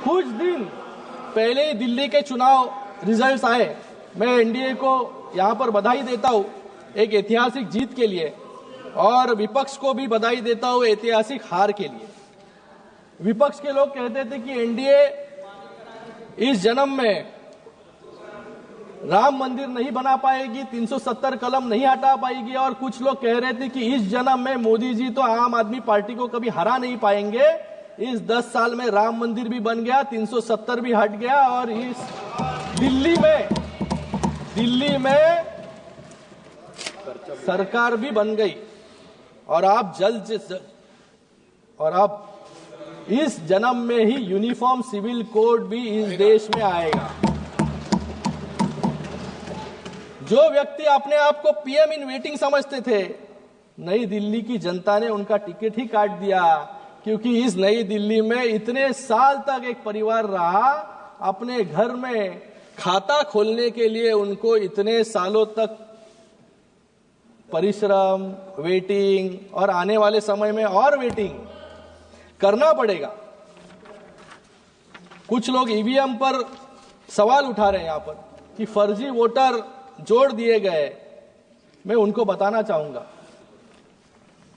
कुछ दिन पहले ही दिल्ली के चुनाव रिजल्ट्स आए। मैं एनडीए को यहां पर बधाई देता हूं एक ऐतिहासिक जीत के लिए, और विपक्ष को भी बधाई देता हूं ऐतिहासिक हार के लिए। विपक्ष के लोग कहते थे कि एनडीए इस जन्म में राम मंदिर नहीं बना पाएगी, 370 कलम नहीं हटा पाएगी, और कुछ लोग कह रहे थे कि इस जन्म में मोदी जी तो आम आदमी पार्टी को कभी हरा नहीं पाएंगे। इस 10 साल में राम मंदिर भी बन गया, 370 भी हट गया, और इस दिल्ली में सरकार भी बन गई, और आप इस जन्म में ही यूनिफॉर्म सिविल कोड भी इस देश में आएगा। जो व्यक्ति अपने आप को पीएम इन वेटिंग समझते थे, नई दिल्ली की जनता ने उनका टिकट ही काट दिया, क्योंकि इस नई दिल्ली में इतने साल तक एक परिवार रहा। अपने घर में खाता खोलने के लिए उनको इतने सालों तक परिश्रम, वेटिंग, और आने वाले समय में और वेटिंग करना पड़ेगा। कुछ लोग ईवीएम पर सवाल उठा रहे हैं यहां पर कि फर्जी वोटर जोड़ दिए गए। मैं उनको बताना चाहूंगा,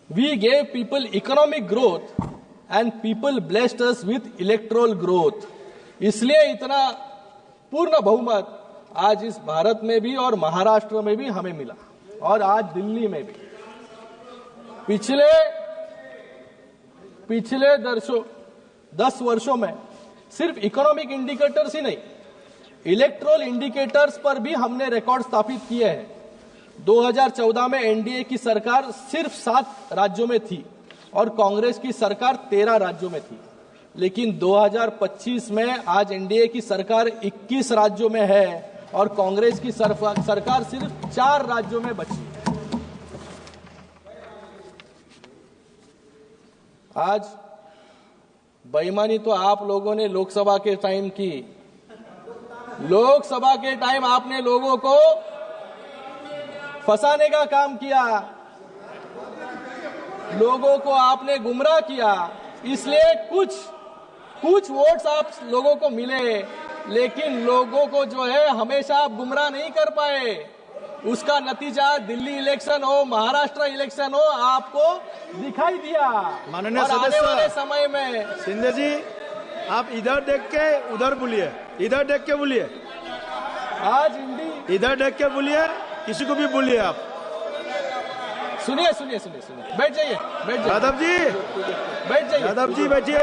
we gave people economic growth and people blessed us with electoral growth. इसलिए इतना पूर्ण बहुमत आज इस भारत में भी और महाराष्ट्र में भी हमें मिला, और आज दिल्ली में भी। पिछले 10 वर्षों में सिर्फ इकोनॉमिक इंडिकेटर्स ही नहीं, इलेक्टोरल इंडिकेटर्स पर भी हमने रिकॉर्ड स्थापित किए हैं। 2014 में एनडीए की सरकार सिर्फ 7 राज्यों में थी और कांग्रेस की सरकार 13 राज्यों में थी, लेकिन 2025 में आज एनडीए की सरकार 21 राज्यों में है और कांग्रेस की सरकार सिर्फ 4 राज्यों में बची है। आज बेईमानी तो आप लोगों ने लोकसभा के टाइम की। लोकसभा के टाइम आपने लोगों को फंसाने का काम किया, लोगों को आपने गुमराह किया, इसलिए कुछ वोट्स आप लोगों को मिले, लेकिन लोगों को जो है हमेशा आप गुमराह नहीं कर पाए। उसका नतीजा दिल्ली इलेक्शन हो, महाराष्ट्र इलेक्शन हो, आपको दिखाई दिया। माननीय और आने वाले सदस्य समय में शिंदे जी, आप इधर देख के उधर बोलिए, इधर देख के बोलिए, आज इधर देख के बोलिए, किसी को भी बोलिए आप। सुनिए, बैठ जाइए। यादव जी, बैठ जाइए। यादव जी बैठिए।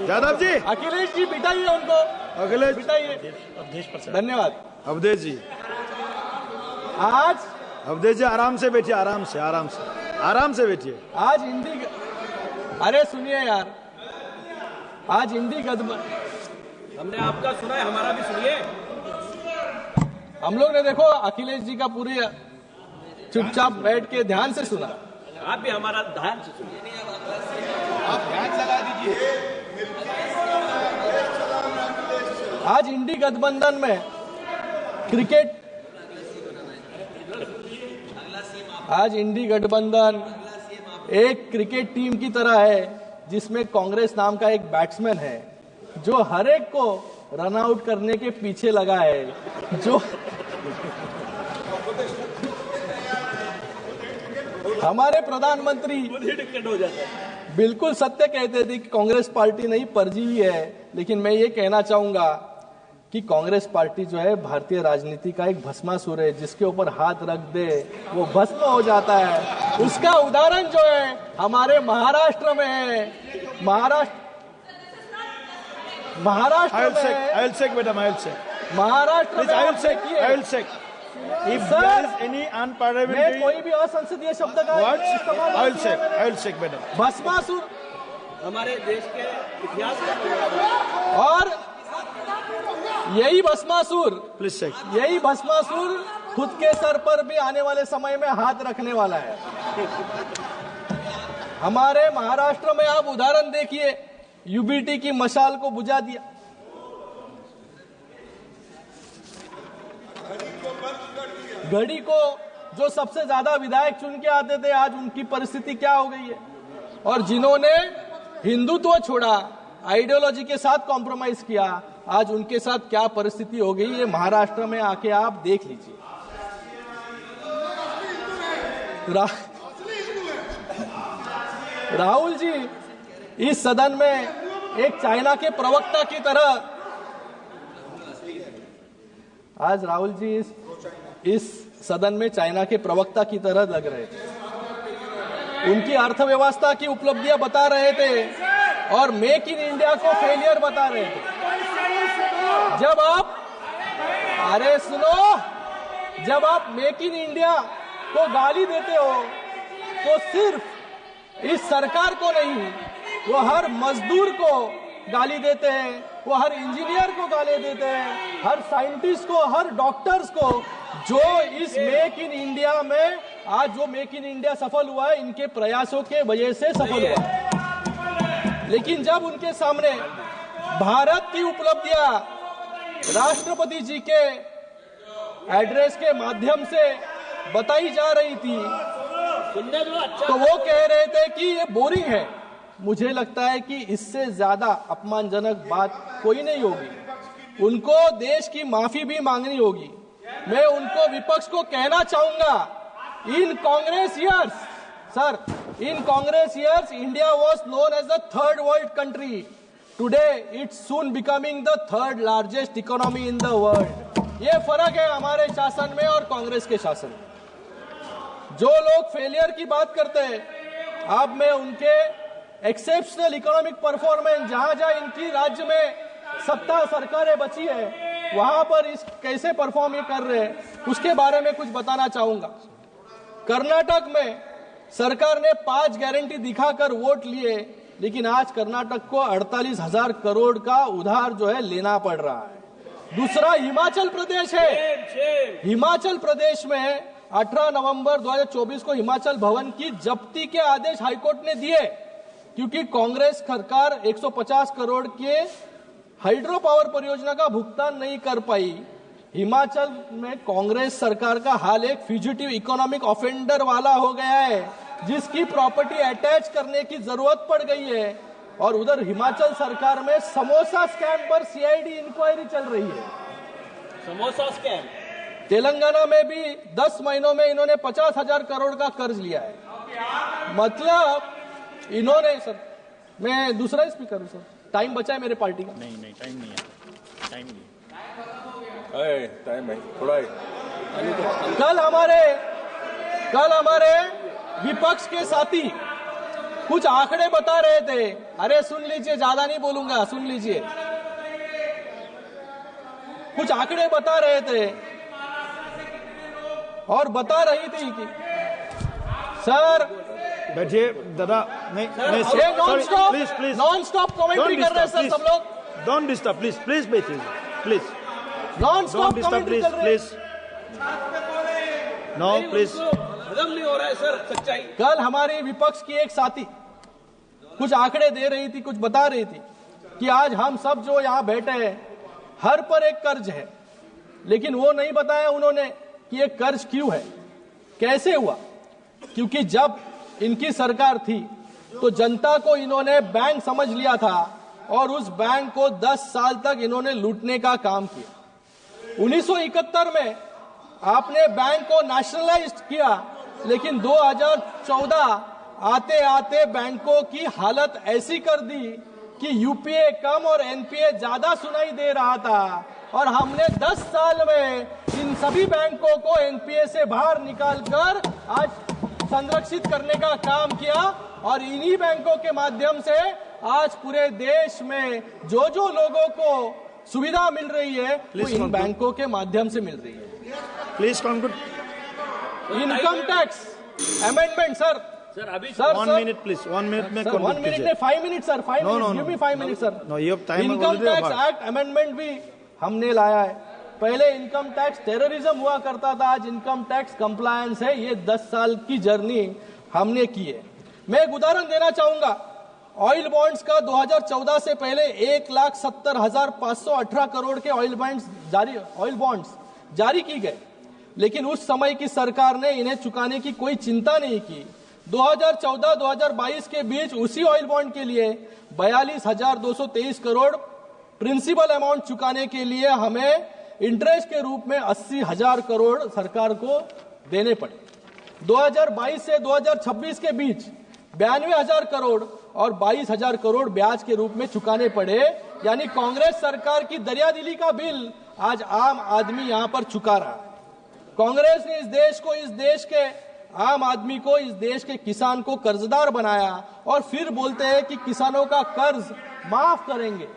यादव जी, अखिलेश जी बिठाइए उनको, अखिलेश बिठाइए। धन्यवाद। अवधेश जी, आज अवधेश जी आराम से बैठिए, आराम से बैठिए। आज हिंदी, अरे सुनिए यार, आज हिंदी हमने आपका सुना है, हमारा भी सुनिए। हम लोग ने देखो अखिलेश जी का पूरी चुपचाप बैठ के ध्यान से सुना। आप भी हमारा ध्यान से सुनिए। आप ध्यान लगा दीजिए। आज इंडी गठबंधन में क्रिकेट, आज इंडी गठबंधन एक क्रिकेट टीम की तरह है, जिसमें कांग्रेस नाम का एक बैट्समैन है जो हर एक को रन आउट करने के पीछे लगा है। जो हमारे प्रधानमंत्री बिल्कुल सत्य कहते थे कि कांग्रेस पार्टी नहीं परजीवी है, लेकिन मैं ये कहना चाहूंगा कि कांग्रेस पार्टी जो है भारतीय राजनीति का एक भस्मासुर है, जिसके ऊपर हाथ रख दे वो भस्म हो जाता है। उसका उदाहरण जो है हमारे महाराष्ट्र में है। महाराष्ट्र में If there is any unparliamentary, कोई भी असंसदीय शब्द का भस्मासुर हमारे देश के इतिहास का, और यही भस्मासुर खुद के सर पर भी आने वाले समय में हाथ रखने वाला है। हमारे महाराष्ट्र में आप उदाहरण देखिए, यूबीटी की मशाल को बुझा दिया। घड़ी को जो सबसे ज्यादा विधायक चुन के आते थे, आज उनकी परिस्थिति क्या हो गई है। और जिन्होंने हिंदुत्व छोड़ा, आइडियोलॉजी के साथ कॉम्प्रोमाइज किया, आज उनके साथ क्या परिस्थिति हो गई ये महाराष्ट्र में आके आप देख लीजिए। राहुल जी इस सदन में एक चाइना के प्रवक्ता की तरह, आज राहुल जी इस सदन में चाइना के प्रवक्ता की तरह लग रहे थे। उनकी अर्थव्यवस्था की उपलब्धियां बता रहे थे और मेक इन इंडिया को फेलियर बता रहे थे। जब आप, अरे सुनो, जब आप मेक इन इंडिया को गाली देते हो तो सिर्फ इस सरकार को नहीं, वो हर मजदूर को गाली देते हैं, वो हर इंजीनियर को गाली देते हैं, हर साइंटिस्ट को, हर डॉक्टर्स को, जो इस मेक इन इंडिया में आज जो मेक इन इंडिया सफल हुआ है इनके प्रयासों के वजह से सफल हुआ है। लेकिन जब उनके सामने भारत की उपलब्धियां राष्ट्रपति जी के एड्रेस के माध्यम से बताई जा रही थी तो वो कह रहे थे कि ये बोरिंग है। मुझे लगता है कि इससे ज्यादा अपमानजनक बात कोई नहीं होगी। उनको देश की माफी भी मांगनी होगी। मैं उनको, विपक्ष को कहना चाहूंगा, in Congress years, sir, in Congress years India was known as the third world country. Today it's soon becoming the third largest economy in the world. ये फर्क है हमारे शासन में और कांग्रेस के शासन में। जो लोग फेलियर की बात करते हैं, अब मैं उनके एक्सेप्शनल इकोनॉमिक परफॉर्मेंस, जहां जहां इनकी राज्य में सत्ता सरकारें बची है वहां पर इस कैसे परफॉर्म ये कर रहे हैं उसके बारे में कुछ बताना चाहूंगा। कर्नाटक में सरकार ने 5 गारंटी दिखाकर वोट लिए, लेकिन आज कर्नाटक को 48,000 करोड़ का उधार जो है लेना पड़ रहा है। दूसरा हिमाचल प्रदेश है। हिमाचल प्रदेश में 18 नवंबर 2024 को हिमाचल भवन की जब्ती के आदेश हाईकोर्ट ने दिए, क्योंकि कांग्रेस सरकार 150 करोड़ के हाइड्रो पावर परियोजना का भुगतान नहीं कर पाई। हिमाचल में कांग्रेस सरकार का हाल एक फ्यूजिटिव इकोनॉमिक ऑफेंडर वाला हो गया है, जिसकी प्रॉपर्टी अटैच करने की जरूरत पड़ गई है। और उधर हिमाचल सरकार में समोसा स्कैम पर सीआईडी इंक्वायरी चल रही है। समोसा स्कैम। तेलंगाना में भी 10 महीनों में इन्होंने 50,000 करोड़ का कर्ज लिया है। मतलब इन्होंने, सर मैं दूसरा स्पीकर हूं सर, टाइम बचा है मेरे पार्टी का। नहीं टाइम नहीं है, टाइम नहीं टाइम है थोड़ा है। कल हमारे विपक्ष के साथी कुछ आंकड़े बता रहे थे। अरे सुन लीजिए, ज्यादा नहीं बोलूंगा, सुन लीजिए। कुछ आंकड़े बता रहे थे और बता रही थी कि सर बैठिए दादा, नहीं नॉन स्टॉप कमेंट्री कर रहे हैं सर सब लोग। डोंट डिस्टर्ब, प्लीज बैठिए, प्लीज नॉन स्टॉप कमेंट्री कर रहे हैं। नो प्लीज, खत्म नहीं हो रहा है सर सच्चाई। कल हमारे विपक्ष की एक साथी कुछ आंकड़े दे रही थी, कुछ बता रही थी कि आज हम सब जो यहाँ बैठे हैं हर पर एक कर्ज है, लेकिन वो नहीं बताया उन्होंने कि ये कर्ज क्यों है, कैसे हुआ। क्योंकि जब इनकी सरकार थी तो जनता को इन्होंने बैंक समझ लिया था और उस बैंक को 10 साल तक इन्होंने लूटने का काम किया। 1971 में आपने बैंक को नेशनलाइज किया, लेकिन 2014 आते आते बैंकों की हालत ऐसी कर दी कि यूपीए कम और एनपीए ज्यादा सुनाई दे रहा था। और हमने 10 साल में इन सभी बैंकों को एनपीए से बाहर निकालकर आज संरक्षित करने का काम किया। और इन्हीं बैंकों के माध्यम से आज पूरे देश में जो जो लोगों को सुविधा मिल रही है वो इन बैंकों के माध्यम से मिल रही है। Please conclude. Income tax amendment sir, अभी सर 1 मिनट प्लीज, 1 मिनट में 1 मिनट में 5 minute sir, 5 minute, give me 5 minute sir. No you have time. Income tax act amendment भी हमने लाया है। पहले इनकम टैक्स टेररिज्म हुआ करता था, आज इनकम टैक्स कंप्लायंस है। ये 10 साल की जर्नी हमने की है। मैं एक उदाहरण देना चाहूंगा। ऑयल बॉन्ड्स का 2014 से पहले 1,70,518 करोड़ के ऑयल बॉन्ड्स जारी की गए, लेकिन उस समय की सरकार ने इन्हें चुकाने की कोई चिंता नहीं की। 2014-2022 के बीच उसी ऑयल बॉन्ड के लिए 42,223 करोड़ प्रिंसिपल अमाउंट चुकाने के लिए हमें इंटरेस्ट के रूप में 80,000 करोड़ सरकार को देने पड़े। 2022 से 2026 के बीच 92,000 करोड़ और 22,000 करोड़ ब्याज के रूप में चुकाने पड़े। यानी कांग्रेस सरकार की दरियादिली का बिल आज आम आदमी यहां पर चुका रहा है। कांग्रेस ने इस देश के आम आदमी को, इस देश के किसान को कर्जदार बनाया और फिर बोलते हैं कि किसानों का कर्ज माफ करेंगे।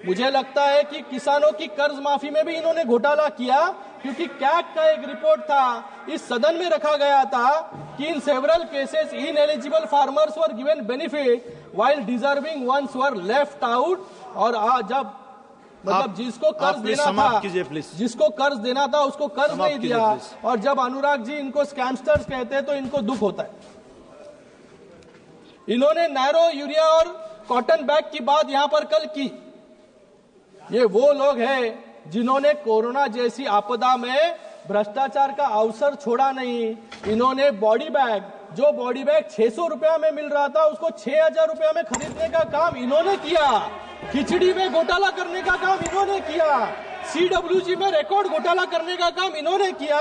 मुझे लगता है कि किसानों की कर्ज माफी में भी इन्होंने घोटाला किया, क्योंकि कैग का एक रिपोर्ट था, इस सदन में रखा गया था कि in several cases ineligible farmers were given benefit while deserving ones were left out. और जब मतलब जिसको कर्ज देना था उसको कर्ज नहीं दिया। और जब अनुराग जी इनको स्कैमस्टर्स कहते हैं तो इनको दुख होता है। इन्होंने नैरो यूरिया और कॉटन बैग की बात यहां पर कल की। ये वो लोग हैं जिन्होंने कोरोना जैसी आपदा में भ्रष्टाचार का अवसर छोड़ा नहीं। इन्होंने बॉडी बैग, जो बॉडी बैग 600 रुपया में मिल रहा था, उसको 6,000 रुपया में खरीदने का काम इन्होंने किया। खिचड़ी में घोटाला करने का काम इन्होंने किया। CWG में रिकॉर्ड घोटाला करने का काम इन्होंने किया।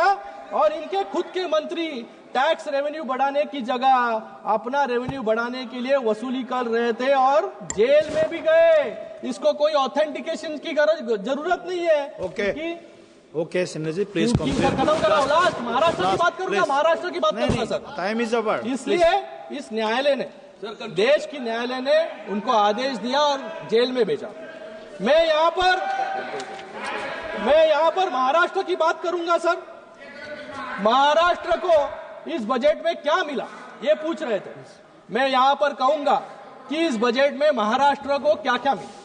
और इनके खुद के मंत्री टैक्स रेवेन्यू बढ़ाने की जगह अपना रेवेन्यू बढ़ाने के लिए वसूली कर रहे थे और जेल में भी गए। इसको कोई ऑथेंटिकेशन की जरूरत नहीं है। ओके सिन्हा जी, प्लीज खत्म कराओ। लास्ट महाराष्ट्र की बात करूंगा, महाराष्ट्र की बात करूंगा सर। Time is our. इसलिए इस न्यायालय ने, देश की न्यायालय ने उनको आदेश दिया और जेल में भेजा। मैं यहां पर महाराष्ट्र की बात करूंगा सर। महाराष्ट्र को इस बजट में क्या मिला, ये पूछ रहे थे। मैं यहां पर कहूंगा कि इस बजट में महाराष्ट्र को क्या क्या मिला।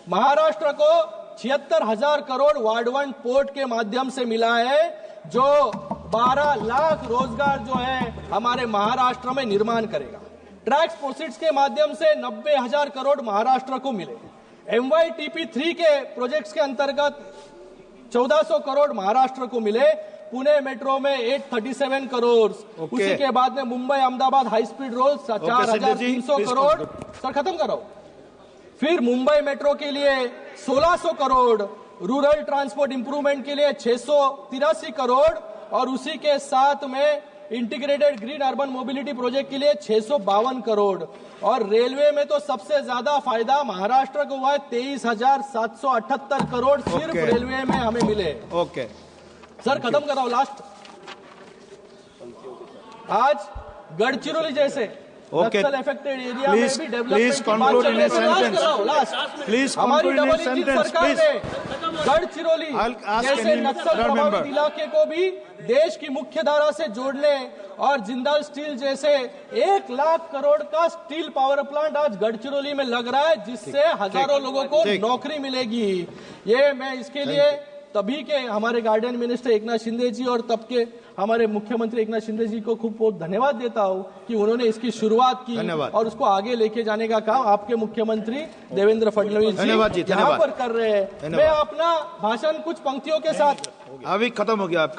महाराष्ट्र को 76,000 करोड़ वार्ड 1 पोर्ट के माध्यम से मिला है, जो 12 लाख रोजगार जो है हमारे महाराष्ट्र में निर्माण करेगा। टैक्स प्रोसीड्स के माध्यम से 90,000 करोड़ महाराष्ट्र को मिले। MYTP3 के प्रोजेक्ट्स के अंतर्गत 1400 करोड़ महाराष्ट्र को मिले। पुणे मेट्रो में 837 करोड़। उसी के बाद में Mumbai Ahmedabad high speed road 4,300 crore. Sir खत्म करो। फिर मुंबई मेट्रो के लिए 1,600 करोड़, रूरल ट्रांसपोर्ट इंप्रूवमेंट के लिए 683 करोड़ और उसी के साथ में integrated green urban mobility project के लिए 652 करोड़। और रेलवे में तो सबसे ज्यादा फायदा महाराष्ट्र को हुआ है, 23,778 करोड़ सिर्फ रेलवे में हमें मिले। सर खत्म कराओ। लास्ट, आज गढ़चिरौली जैसे नक्सल अफेक्टेड एरिया में भी डेवलपमेंट की बात चल रही है। प्लीज हमारी डबल इंजन सरकार ने गढ़चिरौली जैसे नक्सल प्रभावित इलाके को भी देश की मुख्य धारा से जोड़ने और जिंदाल स्टील जैसे 1 लाख करोड़ का स्टील पावर प्लांट आज गढ़चिरौली में लग रहा है, जिससे हजारों लोगों को नौकरी मिलेगी। ये मैं इसके लिए तभी के हमारे गार्डन मिनिस्टर एकनाथ शिंदे जी और तब के हमारे मुख्यमंत्री एकनाथ शिंदे जी को खूब बहुत धन्यवाद देता हूं कि उन्होंने इसकी शुरुआत की और उसको आगे लेके जाने का काम आपके मुख्यमंत्री देवेंद्र फडणवीस जी यहाँ पर कर रहे हैं। मैं अपना भाषण कुछ पंक्तियों के साथ अभी खत्म हो गया आपका।